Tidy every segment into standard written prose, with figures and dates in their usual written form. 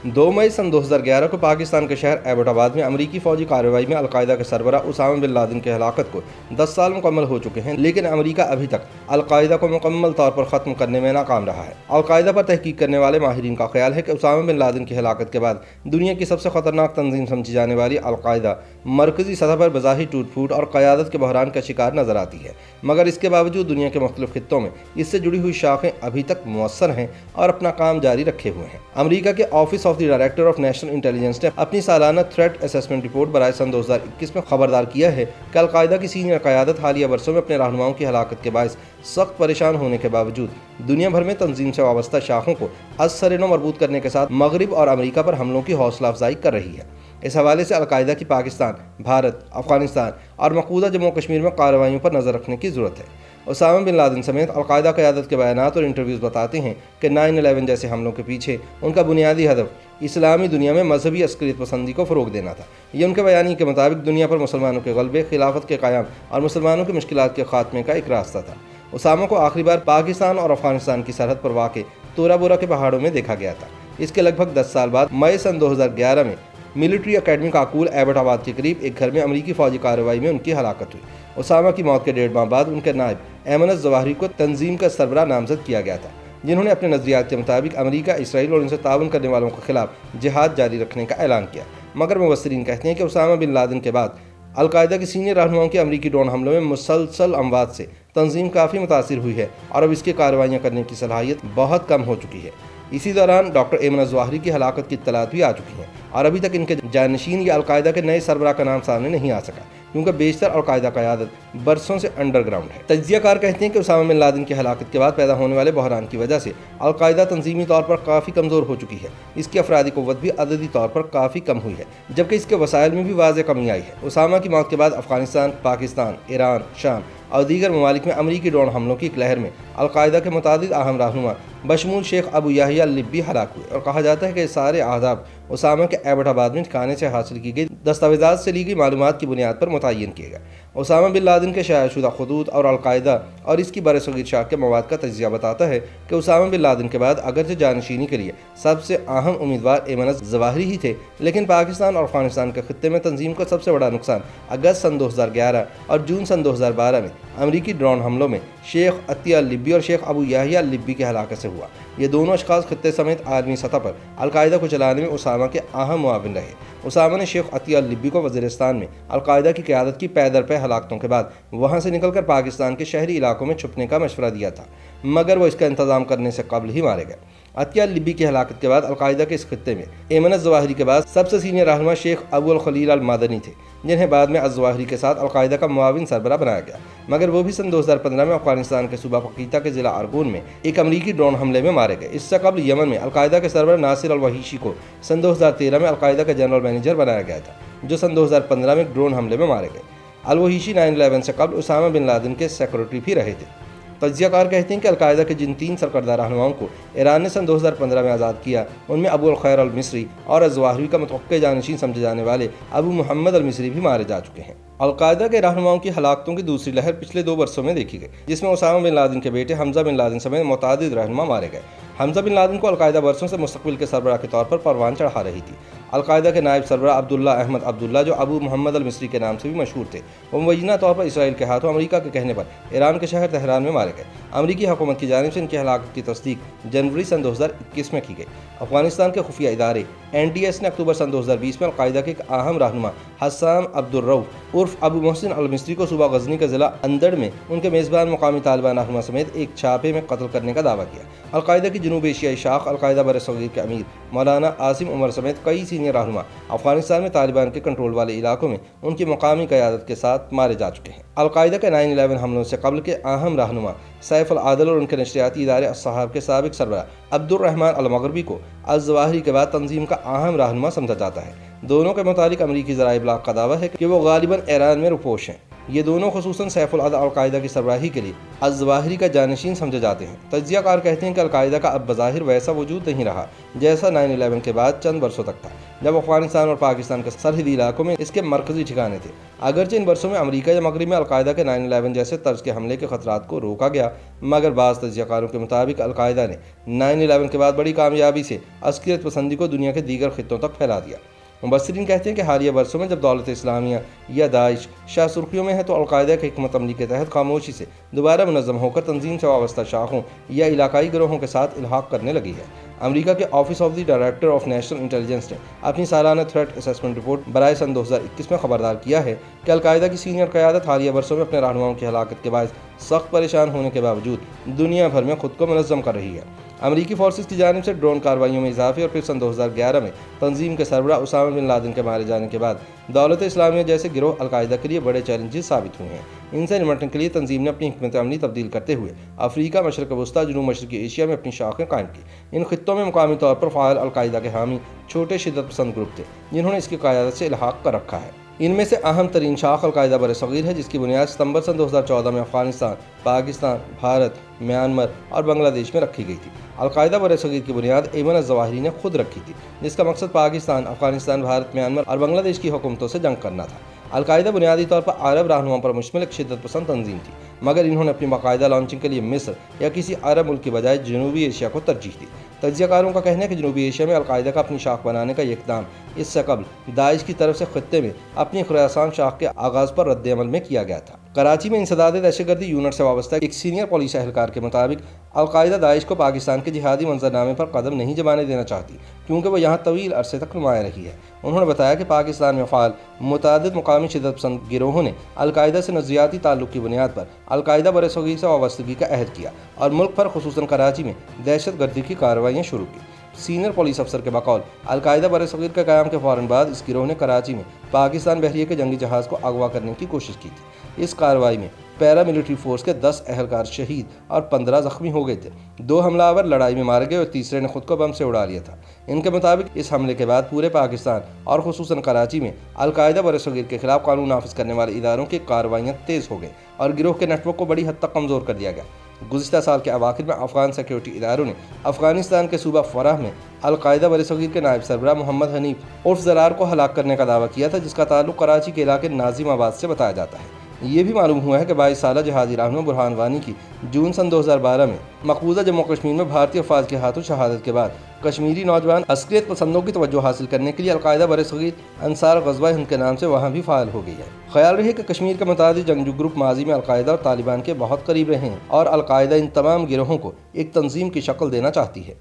2 मई सन 2011 को पाकिस्तान के शहर एबटाबाद में अमरीकी फौजी कार्रवाई में अलकायदा के सरबरा उसामा बिन लादेन की हलाकत को 10 साल मुकम्मल हो चुके हैं, लेकिन अमरीका अभी तक अलकायदा को मुकम्मल तौर पर ख़त्म करने में नाकाम रहा है। अलकायदा पर तहकीक करने वाले माहिरीन का ख्याल है कि उसामा बिन लादेन की हलाकत के बाद दुनिया की सबसे ख़तरनाक तंजीम समझी जाने वाली अलकायदा मरकजी सतह पर बज़ाहिर टूट फूट और क़यादत के बहरान का शिकार नजर आती है, मगर इसके बावजूद दुनिया के मुख्तलिफ खित्तों में इससे जुड़ी हुई शाखें अभी तक मुअस्सर हैं और अपना काम जारी रखे हुए हैं। अमरीका के office of the director of national intelligence ने अपनी सालाना थ्रेट असेसमेंट रिपोर्ट बराए सन 2021 में खबरदार किया है कि अलकायदा की सीनियर क़यादत हालिया वर्षों में अपने रहनुमाओं की हलाकत के बायस सख्त परेशान होने के बावजूद दुनिया भर में तंजीम से वाबस्ता शाखों को असर-ए-नौ मरबूत करने के साथ मगरिब और अमरीका पर हमलों की हौसला अफजाई कर रही है। इस हवाले से अलकायदा की पाकिस्तान, भारत, अफगानिस्तान और मकबूजा जम्मू कश्मीर में कार्रवाइयों पर नज़र रखने की ज़रूरत है। उसामा बिन लादेन समेत अलकायदा क़यादत के बयानात और इंटरव्यूज़ बताते हैं कि 9/11 जैसे हमलों के पीछे उनका बुनियादी हदफ इस्लामी दुनिया में मजहबी अस्करियत पसंदी को फ़रोग देना था। ये उनके बयानी के मुताबिक दुनिया पर मुसलमानों के गलबे, खिलाफत के क़याम और मुसलमानों की मुश्किलात के ख़ात्मे का एक रास्ता था। उसामा को आखिरी बार पाकिस्तान और अफगानिस्तान की सरहद पर वाक़ तोरा बोरा के पहाड़ों में देखा गया था। इसके लगभग 10 साल बाद मई सन 2011 में मिलिट्री अकेडमी काकूल एबटाबाद के करीब एक घर में अमरीकी फौजी कार्रवाई में उनकी हलाकत हुई। उसामा की मौत के 1.5 माह बाद उनके नायब ऐमन ज़वाहिरी को तंजीम का सरबराह नामजद किया गया था, जिन्होंने अपने नज़रियात के मुताबिक अमरीका, इसराइल और उनसे ताउन करने वालों के खिलाफ जिहाद जारी रखने का ऐलान किया। मगर मुबस्सिरीन कहते हैं कि उसामा बिन लादेन के बाद अलकायदा के सीनियर रहनुमाओं के अमरीकी ड्रोन हमलों में मुसलसल अमवात से तंजीम काफ़ी मुतासिर हुई है और अब इसकी कार्रवाइयाँ करने की सलाहियत बहुत कम हो चुकी है। इसी दौरान डॉक्टर ऐमन ज़वाहिरी की हलाकत की इत्तलात भी आ चुकी हैं और अभी तक इनके जानशीन या अलकायदा के नए सरबराह का नाम सामने नहीं आ सका, क्योंकि बेशतर अलकायदा क़यादत बरसों से अंडरग्राउंड है। तज्ज़ियाकार कहते हैं कि उसामा बिन लादेन की हलाकत के बाद पैदा होने वाले बहरान की वजह से अलकायदा तंजीमी तौर पर काफ़ी कमज़ोर हो चुकी है। इसकी अफरादी क़ुव्वत भी अददी तौर पर काफ़ी कम हुई है, जबकि इसके वसाइल में भी वाज़ेह कमी आई है। उसामा की मौत के बाद अफगानिस्तान, पाकिस्तान, ईरान, शाम और दीगर ममालिक में अमरीकी ड्रोन हमलों की एक लहर में अलकायदा के मुतादिद अहम रहनुमा बशमूल शेख अबू याहिया लिब्बी हलाक हुए और कहा जाता है कि सारे आदाब उसामा के एबटाबाद में ठिकाने से हासिल की गई दस्तावेज़ात से ली गई मालूमात की बुनियाद पर मुतय्यन किए गए। उसामा बिन लादेन के शायाशुदा खुदूत और अलकायदा और इसकी बरसगीर शाख के मवाद का तजिया बताता है कि उसामा बिन लादेन के बाद अगरचे जानशीनी के लिए सबसे अहम उम्मीदवार ऐमन ज़वाहिरी ही थे, लेकिन पाकिस्तान और अफगानिस्तान के खित्ते में तंजीम का सबसे बड़ा नुकसान अगस्त सन 2011 और जून सन 2012 में अमरीकी ड्रोन हमलों में शेख अतिया लिब्बी और शेख अबू याहिया लिब्बी की हलाकत से हुआ। ये दोनों अशखास खित्ते समेत आलमी सतह पर अलकायदा को चलाने में उसामा के अहम मुआविन रहे। उसामा ने शेख अतिया लिब्बी को वज़ीरिस्तान में अलकायदा की क़यादत की पैदर पे हलाकतों के बाद वहाँ से निकलकर पाकिस्तान के शहरी इलाकों में छुपने का मशवरा दिया था, मगर वो इसका इंतज़ाम करने से कबल ही मारे गए। अतिया लिब्बी की हलाकत के बाद अलकायदा के इस खित्ते में ऐमन ज़वाहिरी के बाद सबसे सीनियर रहनुमा शेख अबू अल-खलील अल-मदनी थे, जिन्हें बाद में अज़वाहिरी के साथ अलकायदा का मुआविन सरबराह बनाया गया, मगर वो भी सन 2015 में अफगानिस्तान के सूबा पकीता के ज़िला अरगून में एक अमरीकी ड्रोन हमले में मारे गए। इससे कबल यमन में अलकायदा के सरबराह नासिर अल-वहीशी को सन 2013 में अलकायदा का जनरल मैनेजर बनाया गया था, जो सन 2015 में ड्रोन हमले में मारे गए। अल-वहीशी 9/11 से कबल उसामा बिन लादेन के सेक्रेटरी भी रहे थे। तज्ज़ियाकार कहते हैं कि अलकायदा के जिन 3 सरकर्दा रहनुमाओं को ईरान ने सन 2015 में आज़ाद किया, उनमें अबू अल-खैर अल-मिस्री और ज़वाहिरी का मुतवक्किल जानशीन समझे जाने वाले अबू मोहम्मद अल-मिस्री भी मारे जा चुके हैं। अलकायदा के रहनुमाओं की हलाकतों की दूसरी लहर पिछले 2 वर्षों में देखी गई, जिसमें उसामा बिन लादेन के बेटे हमजा बिन लादेन समेत मुतादिद रहनुमा मारे गए। हमजा बिन लादेन को अलकायदा वर्षों से मुस्तकबिल के सरबराह के तौर पर परवान चढ़ा रही थी। अलकायदा के नायब सरबराह अब्दुल्ला अहमद अब्दुल्ला, जो अबू मोहम्मद अल-मिस्री के नाम से भी मशहूर थे, वो मुबैना तौर पर इसराइल के हाथों अमरीका के कहने पर ईरान के शहर तेहरान में मारे गए। अमरीकी हुकूमत की जानिब से इनकी हलाकत की तस्दीक जनवरी सन 2021 में की गई। अफगानिस्तान के खुफिया इदारे NTS ने अक्टूबर सन 2020 में अलकायदा के एक अहम रहनुमा हस्सान अब्दुल रऊफ उर्फ अबू मोहसिन अल-मिस्री को सूबा गजनी के ज़िला अंदड़ में उनके मेज़बान मुकामी तालिबान रहनुमा समेत एक छापे में कत्ल करने का दावा किया। अलकायदा की जनूब एशियाई शाख अलकायदा बरसगीर के अमीर मौलाना आसिम उमर समेत कई सीनियर रहनुमा अफगानिस्तान में तालिबान के कंट्रोल वाले इलाकों में उनकी मुकामी क़यादत के साथ मारे जा चुके हैं। अलकायदा के 9/11 हमलों से कबल के अहम रहनुमा सैफ अल-आदल और उनके नशरियाती इदारे अस्सहाब के साबिक सरबराह अब्दुर्रहमान अल-मगरबी को अज़वाहिरी के बाद तंजीम का अहम रहनुमा समझा जाता है। दोनों के मुताबिक अमरीकी ज़राए इब्लाग का दावा है कि वो गालिबन ईरान में रुपोश हैं, ये दोनों खुसूसन सैफुल अदल अलकायदा की सरबराही के लिए अज़वाहिरी का जानशीन समझे जाते हैं। तज्ज़ियाकार कहते हैं कि अलकायदा का अब बज़ाहिर वैसा वजूद नहीं रहा जैसा 9/11 के बाद चंद वर्षों तक था, जब अफगानिस्तान और पाकिस्तान के सरहदी इलाकों में इसके मरकजी ठिकाने थे। अगरचे इन वर्षों में अमरीका या मगरिब में अलकायदा के 9/11 जैसे तर्ज के हमले के खतरात को रोका गया, मगर बाज़ तज्ज़ियाकारों के मुताबिक अलकायदा ने 9/11 के बाद बड़ी कामयाबी से अस्कियत पसंदी को दुनिया के दीगर खित्तों तक फैला दिया। मुबस्सिरीन कहते हैं कि हालिया वर्षों में जब दौलत इस्लामिया या दाइश शाह सुर्खियों में है, तो अलकायदा की हिकमत अमली के तहत खामोशी से दोबारा मुनज़्ज़म होकर तंजीम से वाबस्ता शाखों या इलाकाई गिरोहों के साथ इल्हाक करने लगी है। अमेरिका के office of the director of national intelligence ने अपनी सालाना थ्रेट असेसमेंट रिपोर्ट बराए सन 2021 में खबरदार किया है कि अलकायदा की सीनियर क़यादत हालिया वर्षों में अपने रहनुमाओं की हलाकत के बायस सख्त परेशान होने के बावजूद दुनिया भर में खुद को मुनज़्ज़म कर रही है। अमरीकी फोर्सेस की जानिब से ड्रोन कार्रवाइयों में इजाफे और फिर सन 2011 में तंजीम के सरबराह उसामा बिन लादेन के मारे जाने के बाद दौलत इस्लामिया जैसे गिरोह अलकायदा के लिए बड़े चैलेंजेस साबित हुए हैं। इनसे निपटने के लिए तंजीम ने अपनी हिकमत अमली तब्दील करते हुए अफ्रीका, मशरक़ वस्ता, जनूब मशरक़ी एशिया में अपनी शाखें कायम की। इन खित्तों में मुकामी तौर पर फ़ाइल अलकायदा के हामी छोटे शिद्दत पसंद ग्रुप थे, जिन्होंने इसकी क़यादत से इल्हाक कर रखा है। इनमें से अहम तरीन शाख अलकायदा बरसग़ीर है, जिसकी बुनियाद सितंबर सन 2014 में अफगानिस्तान, पाकिस्तान, भारत, म्यांमार और बांग्लादेश में रखी गई थी। अलकायदा बरसग़ीर की बुनियाद एमन अज़वाहिरी ने खुद रखी थी, जिसका मकसद पाकिस्तान, अफगानिस्तान, भारत, म्यांमार और बांग्लादेश की हुकूमतों से जंग करना था। अलकायदा बुनियादी तौर पर अरब रहनुमाओं पर मुश्तमिल एक शिद्दत पसंद तंजीम थी, मगर इन्होंने अपनी बाकायदा लॉन्चिंग के लिए मिस्र या किसी अरब मुल्क की बजाय जनूबी एशिया को तरजीह दी। तज्ज़ियाकारों का कहना है कि जनूबी एशिया में अलकायदा का अपनी शाख बनाने का इक़दाम इससे कबल दाइश की तरफ से खित्ते में अपनी खुरासान शाख के आगाज़ पर रद्द-ए-अमल में किया गया था। कराची में इंसदाद दहशतगर्दी यूनिट से वाबस्ता एक सीनियर पुलिस एहलकार के मुताबिक अलकायदा दाइश को पाकिस्तान के जिहादी मंजरनामे पर कदम नहीं जमाने देना चाहती, क्योंकि वह यहाँ तवील अरसे तक नुमाया रही है। उन्होंने बताया कि पाकिस्तान में फ़ाल मुतादिद मुकामी शिद्दत पसंद गिरोहों ने अलकायदा से नज़रियाती ताल्लुक़ की बुनियाद पर अलकायदा बरसग़ीर से वाबस्तगी का अहद किया और मुल्क पर खुसूसन कराची में दहशतगर्दी की कार्रवाइयाँ शुरू की। सीनियर पुलिस अफसर के बकौल अलकायदा बरसग़ीर के क़याम के फ़ौरन बाद इस गिरोह ने कराची में पाकिस्तान बहरिया के जंगी जहाज़ को अगवा करने की कोशिश की थी। इस कार्रवाई में पैरामिलिट्री फोर्स के 10 एहलकार शहीद और 15 ज़ख्मी हो गए थे। 2 हमलावर लड़ाई में मारे गए और तीसरे ने खुद को बम से उड़ा लिया था। इनके मुताबिक इस हमले के बाद पूरे पाकिस्तान और खुसूसन कराची में अलकायदा बरसग़ीर के खिलाफ कानून नाफिज करने वाले इदारों की कार्रवाइयाँ तेज़ हो गई और गिरोह के नेटवर्क को बड़ी हद तक कमज़ोर कर दिया गया। गुज़िश्ता साल के अवाखिर में अफ़गान सिक्योरिटी इदारों ने अफ़गानिस्तान के सूबा फ़राह में अलकायदा बरसग़ीर के नायब सरबराह मोहम्मद हनीफ उर्फ ज़रार को हलाक करने का दावा किया था, जिसका ताल्लुक़ कराची के इलाके नाज़िमाबाद से बताया जाता है। ये भी मालूम हुआ है कि 22 साला जहादी रहनुमा बुरहान वानी की जून सन 2012 में मकबूजा जम्मू कश्मीर में भारतीय अफवाज के हाथों शहादत के बाद कश्मीरी नौजवान अस्करियत पसंदों की तवज्जो हासिल करने के लिए अलकायदा बरसग़ीर अंसार ग़ज़वा हिंद के नाम से वहाँ भी फ़ाइल हो गई है। ख्याल रहे कि कश्मीर के मुतादिद जंगजू ग्रुप माजी में अलकायदा और तालिबान के बहुत करीब रहे हैं और अलकायदा इन तमाम गिरोहों को एक तंजीम की शक्ल देना चाहती है।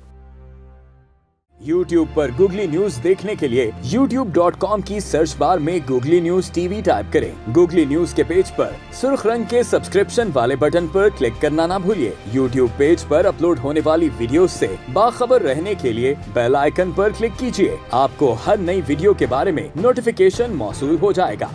YouTube पर गूगली न्यूज देखने के लिए youtube.com की सर्च बार में गूगली न्यूज TV टाइप करें। गूगली न्यूज के पेज पर सुर्ख रंग के सब्सक्रिप्शन वाले बटन पर क्लिक करना ना भूलिए। YouTube पेज पर अपलोड होने वाली वीडियोस से बाखबर रहने के लिए बेल आइकन पर क्लिक कीजिए। आपको हर नई वीडियो के बारे में नोटिफिकेशन मौसूल हो जाएगा।